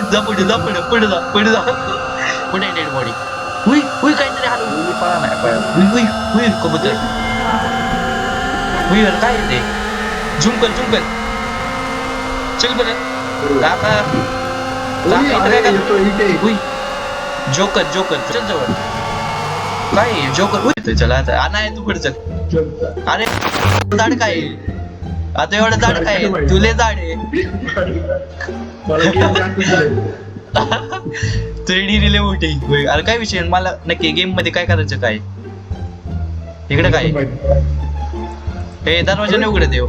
जा पुढे जा पुढे जा पुढे डेड बॉडी काहीतरी हलवून पळा नाही कबूतर काय ते झूम कर चल बरं काका जोकर चल जवळ काय जोकर चला आहे तू पुढे चल अरे झाड काय आता एवढं झाड काय तुले झाड आहे थ्रीडी रिले मोठी अरे काय विषय मला नक्की गेम मध्ये काय करायचं काय इकडे काय हे दरवाजा नाही उघडे देव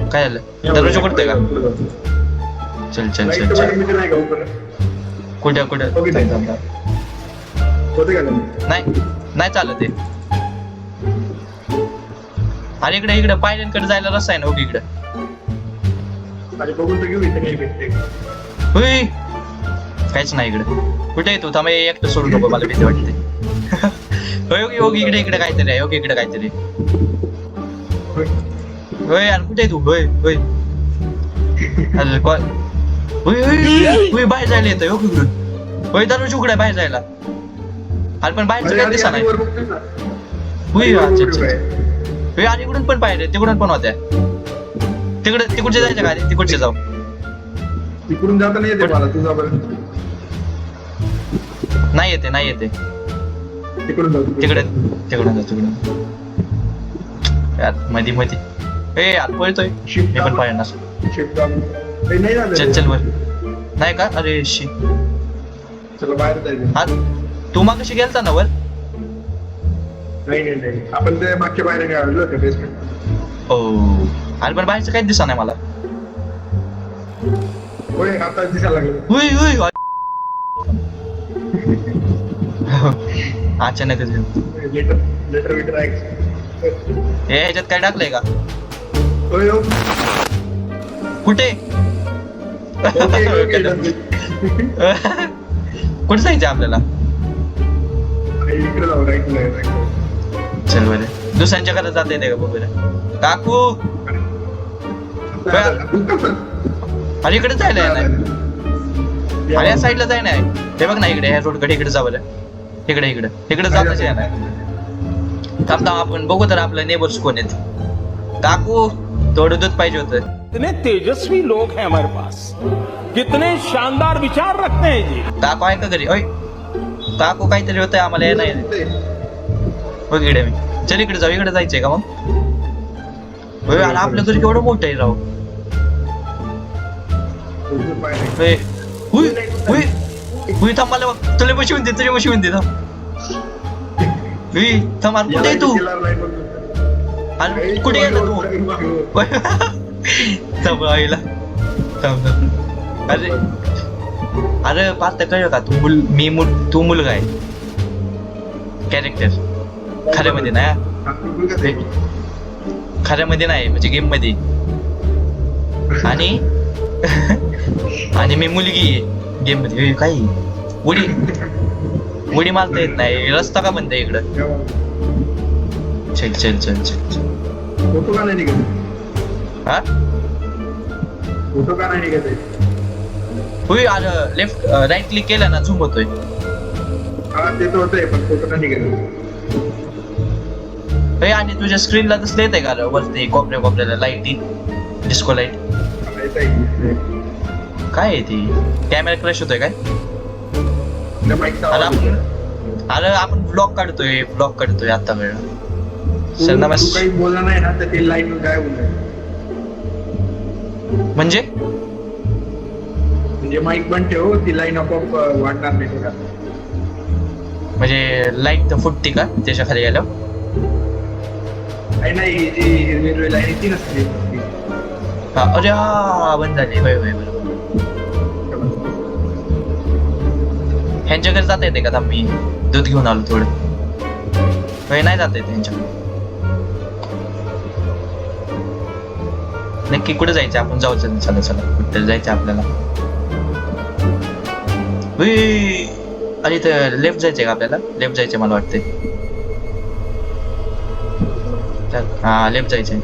काय झालं दरवाजा उघडतोय का चल कुठे नाही चालत ते अरे इकडे पायऱ्यांकडे जायला रस्ता आहे ना ओके इकडे काहीच नाही इकडे कुठे येतो थांब एकटं सोडू नको मला भीती वाटते होय इकडे काहीतरी आहे ओके इकडे काहीतरी होय यार कुठे तू होय अरे होय बाहेर जायला येतोय ओके इकडून होय दरवाजा उघडाय बाहेर जायला अरे पण बाहेरचं काय दिसा नाही होय आणि इकडून पण बाहेर तिकडून पण होत्या तिकडचे जायचं का तिकडचे जाऊ तिकडून जाता नाही येते मला तुझा नाही येते तिकडून यार मधी ए यार पळतोय मी पण पाहिजे ना चल वर नाही का अरे शी चला बाहेर जायचं हा तू मग कशी गेलता ना वर नाही आपण ते मागच्या बाहेर आलो होतो बेसमेंट हो अरे पण बाहेरचं काहीच दिसा नाही मला होय आता दिसायला लागलं अचानकच लेटर विटर हे ह्याच्यात काय टाकलंय का होय कुठे कुठे जायचं आपल्याला इकडे जाऊ राईट चल बरं दुसऱ्यांच्या घरात जाता येते का बघूया काकू अरे इकडे जायला नाही अरे या साईडला जाय नाही हे बघ ना इकडे ह्या रोडकडे इकडे जा बरं इकडे जाताच आहे ना थांब आपण बघू तर आपलं नेबर्स कोण आहेत काकू थोडं दूध पाहिजे होतं कितने तेजस्वी लोग हैं हमारे पास कितने शानदार विचार रखते हैं जी काकू आहे का घरी ओय काकू काहीतरी होतंय आम्हाला नाही बघ इकडे मी चल इकडे जाऊ इकडे जायचंय का मग होय आणि आपलं घरी केवढं मोठं आहे राव थांब मला तुला बसवून दे थांब अरे कुठे तू अरे कुठे गेला तू थांब आईला थांब अरे पाहता कळलं का तू मुलगा आहे कॅरेक्टर खऱ्यामध्ये नाही म्हणजे गेम मध्ये आणि मी मुलगी आहे गेम मध्ये काही उडी मारता येत नाही रस्ता का बंद आहे इकडं चल फोटो का नाही निघत हा फोटो का नाही निघत होय अरे लेफ्ट राईट क्लिक केलं ना झूम होतोय हा ते तर होतंय पण फोटो नाही निघत आणि तुझ्या स्क्रीनला तसं येत आहे का वरती कोपऱ्याला लाईट डिस्को लाईट काय आहे ती कॅमेरा क्रॅश होतोय काय अरे आपण ब्लॉग काढतोय आता वेळ सर नमस्कार काही बोलला नाही ना तर ते लाईट काय बोलणार म्हणजे माईक बंद ठेव ती लाईन आपोआप वाढणार नाही तुला म्हणजे लाईट तर फुटते का त्याच्या खाली गेल्यावर नाही जी हिरवी लाईन ती नसते अरे हा बंद झाली होय बरोबर ह्यांच्या घरी जाता येते का मी दूध घेऊन आलो थोडं नाही जाता येते ह्यांच्या नक्की कुठे जायचं आपण जाऊ चला कुठे जायचं आपल्याला अरे इथं लेफ्ट जायचंय का आपल्याला लेफ्ट जायचंय मला वाटतंय हा लेफ्ट जायचंय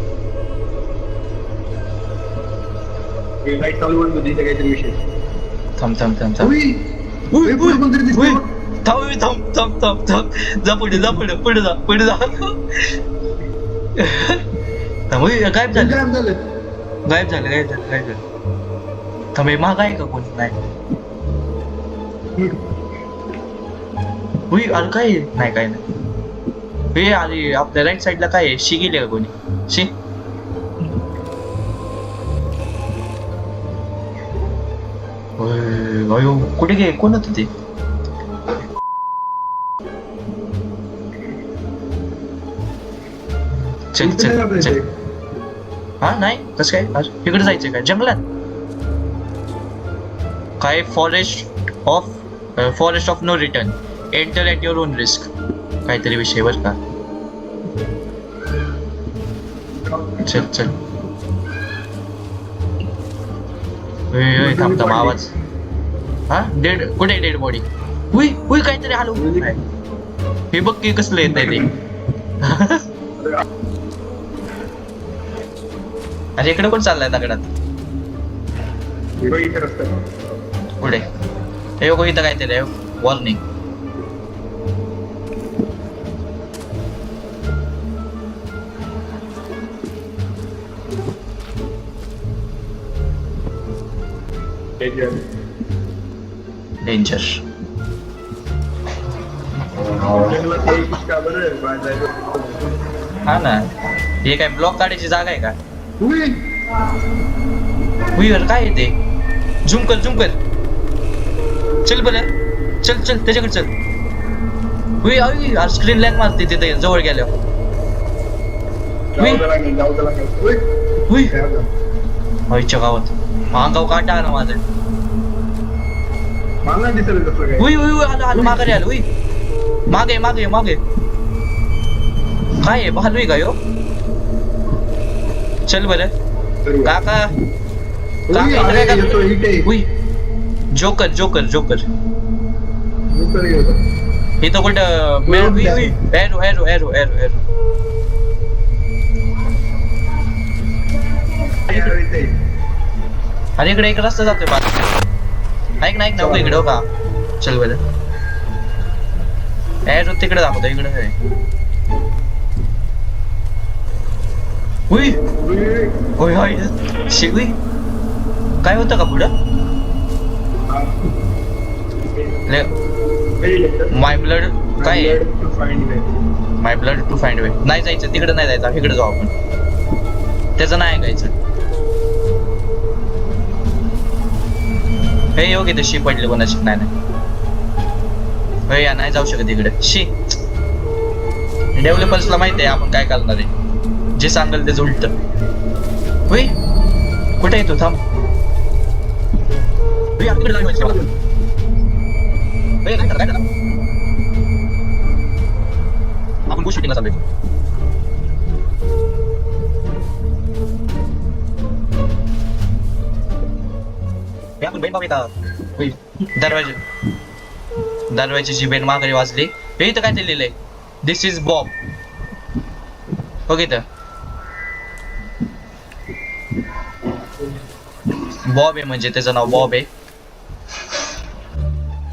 लाईट चालू म्हणत होती इथे काहीतरी विषय. थांब थांब थांब थांब उई, उई, उई, पुढे कोणतरी दिसतंय उई. बघ. थांब उई, थांब थांब थांब थांब जा पुढे जा पुढे पुढे जा पुढे जा थांब उई, गायब झालं गायब झालं. गायब झालं गायब झालं गायब झालं थांब हे माग आहे का कोण नाही उई अरे काय आहे? नाही काय नाही हे अरे आपल्या राईट साईडला काय आहे शी गेली का कोणी शी अयो कुठे गे कोण होतं ते चल इकडे चल जाता चल येते. हा नाही कसं काय इकडे जायचंय काय जंगलात काय forest of no return enter at your own risk काहीतरी विषय बर का चल चल थांब थांब आवाज हा डेड कुठे डेड बॉडी हुई हुई काहीतरी हलव हे बघ की कसलं येत ते अरे इकडे कोण चाललाय दगडात हिरो इथे रस्त्यात. पुढे हे बघ इथं काहीतरी आहे वॉर्निंग डेंजर जंगलात यायचीच का बरं? बाहेर हा ना हे काय ब्लॉक काढायची जागा आहे का उई, हुईवर काय येते झूम कर चल बरं चल चल त्याच्याकडे चल हुई अय स्क्रीन लॅक मारते तिथे जवळ गेल्यावर जाऊ दे लागेल, जाऊ दे लागेल. उई, हुई गायब झालं. हयच्या गावात अंगाव काटा आला माझं मला नाही दिसलं तसलं काही. हुई हुई आलं आलं माघारी आलं हुई मागे मागे मागे काय आहे भालू का यो चल बरं तरी. काका उई, काका इथं अरे, काय येतो करतोय? इथे. हुई जोकर उतर येतो. इथं कुठं हुई हुई arrow arrow arrow arrow arrow येतो इथे. अरे इकडे एक रस्ता जातोय बा ऐक ना हो इकडे हो का चल बरं एरो तिकडे दाखवतो इकडे आहे हुई उई, होय होय शिवी काय होतं का पुढं हा. काही येतं. माय ब्लड काय Blood to find way. My blood to find way नाही जायचं तिकडे नाही जायचं इकडे जाऊ आपण त्याचं नाही ऐकायचं हे योग्य ते शी पडले कोणाची नाही या नाही जाऊ शकत इकडे शी डेव्हलपर्सला माहिती आहे आपण काय करणार आहे जे सांगेल तेच उलट होय कुठे येतो थांब होय, आपल्याकडे जायचं आहे मला. होय, काय झालं? आपण बुश शूटिंगला चाललोय हे आपण बेन पाहूया होय दरवाजाची बेन माघारी वाजली हे इथं काय ते लिहिलंय दिस इज बॉब बघ इथं बॉब आहे म्हणजे त्याचं नाव बॉब आहे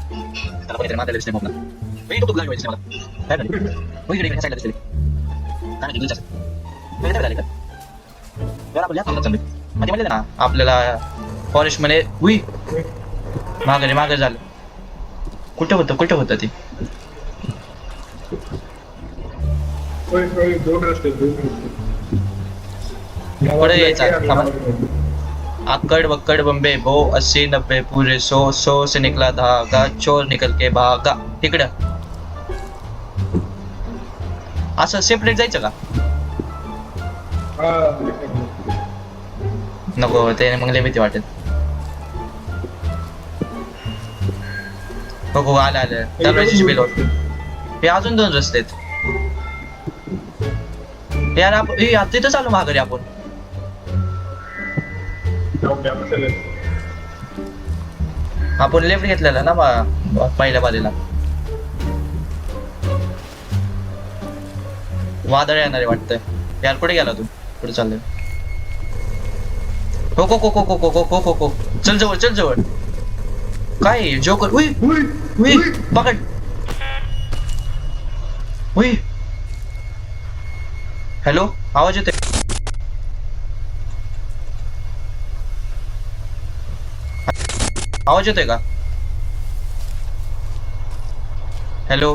त्याला कोणीतरी मागायला दिसले बॉबला तो तुला दिसले मला काय झालं हो इकडे इकडे साईडला दिसले काय नाही दिलंच काय झालं का यार आपण या चाललोय म्हणजे म्हणले ना आपल्याला फॉरेस्ट मध्ये उई मागे झालं कुठं होतं ते होय, होय, दोन रस्ते. पुढे यायचा आकड़ बक्कड़ बम्बे भो 80-90 पूरे 100 से निकला धागा चोर निकल के भागा तिकडं असं सेपरेट जायचं का हा. नको ते मग लय भीती वाटेल बघू आलं दरवाजाची बेल वाटते हे अजून 2 रस्ते आहेत यार आपण तिथं चालू माघारी आपण जाऊन द्या, चला. आपण लेफ्ट घेतलेला ना पहिल्या बाजूला वादळ येणारे वाटतंय यार कुठे गेला तू कुठे चाललंय हो को को को को को को को को को चल जवळ काय आहे? जोकर उई उई, उई उई. पकड उई हॅलो आवाज येतोय आवाज येतोय का hello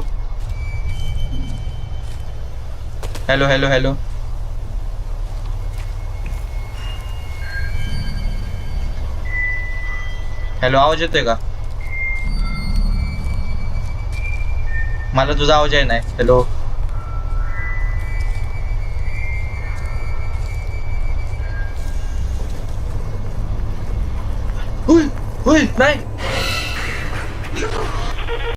hello hello hello hello आवाज येतोय का मला तुझा आवाज आहे नाही हॅलो हुई हुई नाही